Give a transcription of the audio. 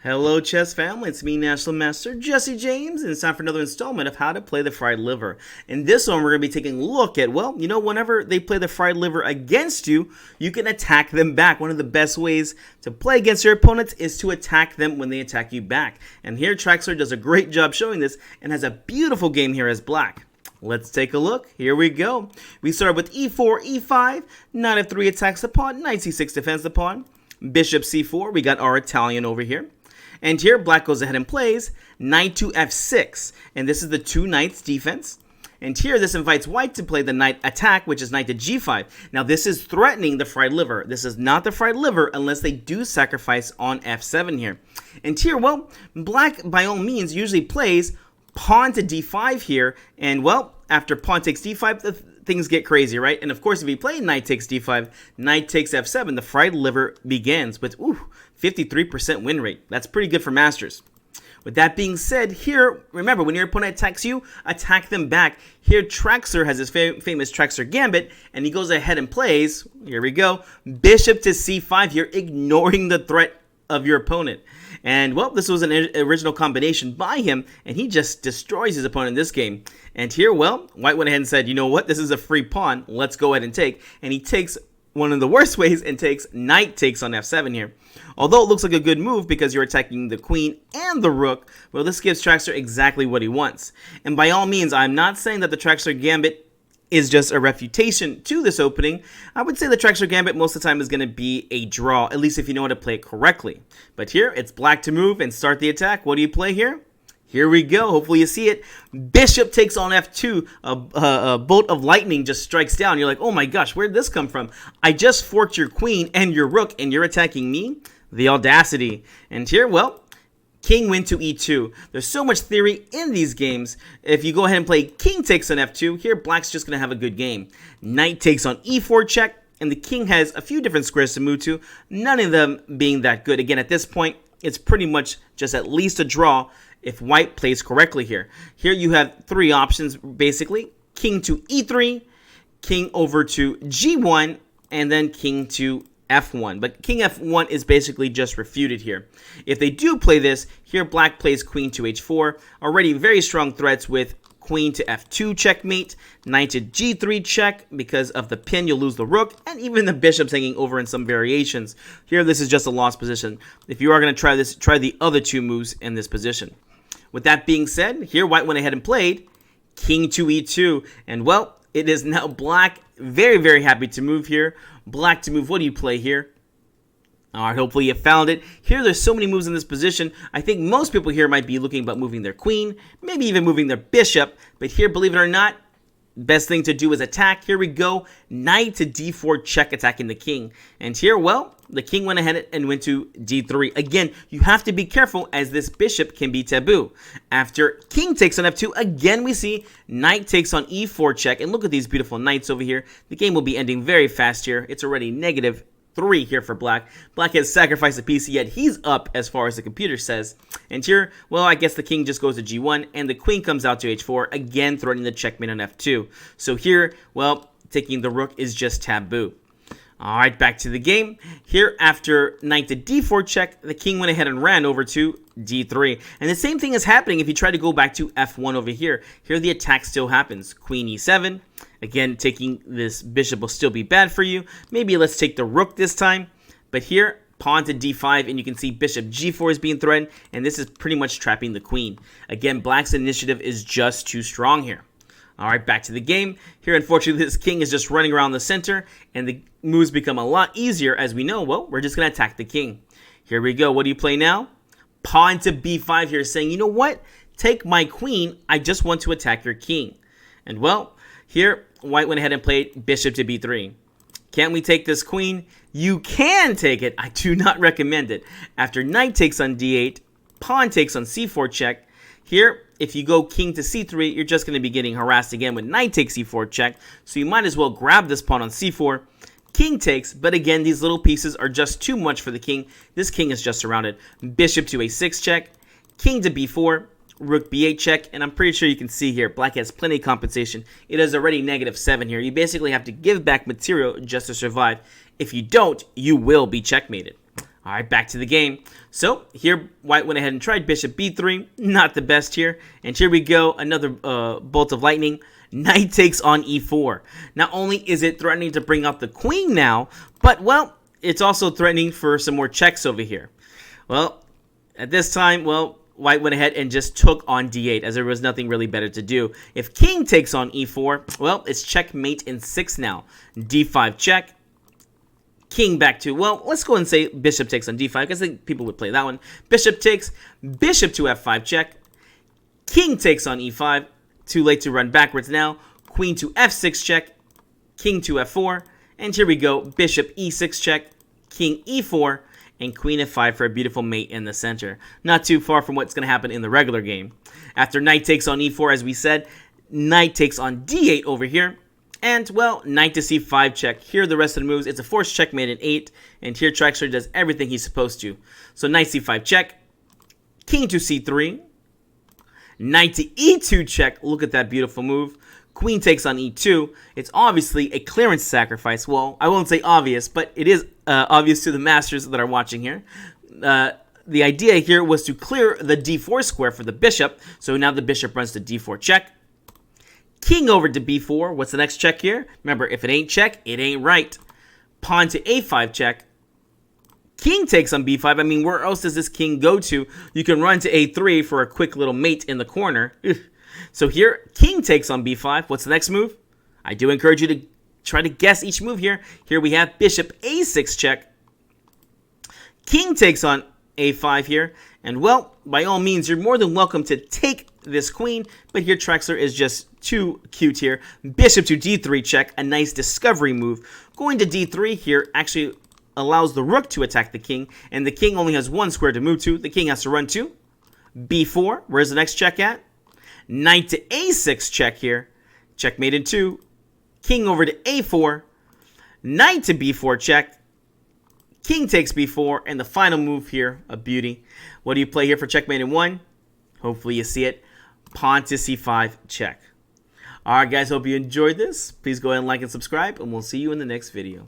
Hello chess family, it's me National Master Jesse James and it's time for another installment of how to play the fried liver. In this one we're going to be taking a look at, well, whenever they play the fried liver against you, you can attack them back. One of the best ways to play against your opponents is to attack them when they attack you back. And here Traxler does a great job showing this and has a beautiful game here as black. Let's take a look. Here we go. We start with e4, e5, knight f3 attacks the pawn, knight c6 defends the pawn, bishop c4, we got our Italian over here. And here, black goes ahead and plays knight to f6. And this is the two knights defense. And here, this invites white to play the knight attack, which is knight to g5. Now, this is threatening the fried liver. This is not the fried liver unless they do sacrifice on f7 here. And here, well, black, by all means, usually plays pawn to d5 here. And, well, after pawn takes d5, things get crazy, right? And, of course, if you play knight takes d5, knight takes f7, the fried liver begins with, 53% win rate. That's pretty good for masters. With that being said, here, remember, when your opponent attacks you, attack them back. Here, Traxler has his famous Traxler Gambit, and he goes ahead and plays, here we go, bishop to c5 here, ignoring the threat of your opponent. And, well, this was an original combination by him, and he just destroys his opponent in this game. And here, well, white went ahead and said, you know what, this is a free pawn, let's go ahead and take. And he takes one of the worst ways and takes knight takes on f7 here. Although it looks like a good move because you're attacking the queen and the rook, well, this gives Traxler exactly what he wants. And by all means, I'm not saying that the Traxler Gambit is just a refutation to this opening. I would say the Traxler Gambit most of the time is going to be a draw, at least if you know how to play it correctly. But here, it's black to move and start the attack. What do you play here? Here we go. Hopefully you see it. Bishop takes on f2. A bolt of lightning just strikes down. You're like, oh my gosh, where did this come from? I just forked your queen and your rook, and you're attacking me? The audacity. And here, well, king went to e2. There's so much theory in these games. If you go ahead and play king takes on f2, here black's just going to have a good game. Knight takes on e4 check, and the king has a few different squares to move to, none of them being that good. Again, at this point, it's pretty much just at least a draw if white plays correctly here. Here you have three options, basically. King to e3, king over to g1, and then king to f1. But king f1 is basically just refuted here. If they do play this, here black plays queen to h4. Already very strong threats with queen to f2 checkmate, knight to g3 check. Because of the pin, you'll lose the rook, and even the bishop's hanging over in some variations. Here, this is just a lost position. If you are going to try this, try the other two moves in this position. With that being said, here white went ahead and played king to e2. And, well, it is now black very, very happy to move here. Black to move. What do you play here? All right, hopefully you found it. Here, there's so many moves in this position. I think most people here might be looking about moving their queen, maybe even moving their bishop. But here, believe it or not, best thing to do is attack. Here we go. Knight to d4 check, attacking the king. And here, well, the king went ahead and went to d3. Again, you have to be careful as this bishop can be taboo. After king takes on f2, again we see knight takes on e4 check. And look at these beautiful knights over here. The game will be ending very fast here. It's already -3 here for black. Black has sacrificed a piece, yet he's up as far as the computer says. And here, well, I guess the king just goes to g1, and the queen comes out to h4, again threatening the checkmate on f2. So here, well, taking the rook is just taboo. All right, back to the game. Here, after knight to d4 check, the king went ahead and ran over to d3. And the same thing is happening if you try to go back to f1 over here. Here, the attack still happens. Queen e7. Again, taking this bishop will still be bad for you. Maybe let's take the rook this time. But here, pawn to d5, and you can see bishop g4 is being threatened. And this is pretty much trapping the queen. Again, black's initiative is just too strong here. All right, back to the game. Here, unfortunately, this king is just running around the center, and the moves become a lot easier as we know. Well, we're just going to attack the king. Here we go. What do you play now? Pawn to b5 here, saying, you know what? Take my queen. I just want to attack your king. And, well, here, white went ahead and played bishop to b3. Can we take this queen? You can take it. I do not recommend it. After knight takes on d8, pawn takes on c4 check. Here, if you go king to c3, you're just going to be getting harassed again with knight takes c4 check. So you might as well grab this pawn on c4. King takes, but again, these little pieces are just too much for the king. This king is just surrounded. Bishop to a6 check. King to b4. Rook b8 check. And I'm pretty sure you can see here, black has plenty of compensation. It is already -7 here. You basically have to give back material just to survive. If you don't, you will be checkmated. All right, back to the game. So here, white went ahead and tried bishop b3. Not the best here. And here we go, another bolt of lightning. Knight takes on e4. Not only is it threatening to bring out the queen now, but, well, it's also threatening for some more checks over here. Well, at this time, well, white went ahead and just took on d8, as there was nothing really better to do. If king takes on e4, well, it's checkmate in 6 now. d5 check. King back to, well, let's go and say bishop takes on d5, because I think people would play that one. Bishop takes, bishop to f5 check. King takes on e5. Too late to run backwards now. Queen to f6 check. King to f4. And here we go. Bishop e6 check. King e4. And queen f5 for a beautiful mate in the center. Not too far from what's going to happen in the regular game. After knight takes on e4, as we said, knight takes on d8 over here. And, well, knight to c5 check. Here are the rest of the moves. It's a forced checkmate in 8. And here Traxler does everything he's supposed to. So knight c5 check. King to c3. Knight to e2 check. Look at that beautiful move. Queen takes on e2. It's obviously a clearance sacrifice. Well, I won't say obvious, but it is obvious to the masters that are watching here. The idea here was to clear the d4 square for the bishop. So now the bishop runs to d4 check. King over to b4. What's the next check here? Remember, if it ain't check, it ain't right. Pawn to a5 check. King takes on b5. I mean, where else does this king go to? You can run to a3 for a quick little mate in the corner. So here, king takes on b5. What's the next move? I do encourage you to try to guess each move here. Here we have bishop a6 check. King takes on a5 here. And, well, by all means, you're more than welcome to take this queen. But here, Traxler is just too cute here. Bishop to d3 check. A nice discovery move. Going to d3 here actually allows the rook to attack the king. And the king only has one square to move to. The king has to run to b4. Where's the next check at? Knight to a6 check here. Checkmate in 2. King over to a4. Knight to b4 check. King takes b4. And the final move here, a beauty. What do you play here for checkmate in 1? Hopefully you see it. Pawn to c5 check. Alright guys, hope you enjoyed this. Please go ahead and like and subscribe. And we'll see you in the next video.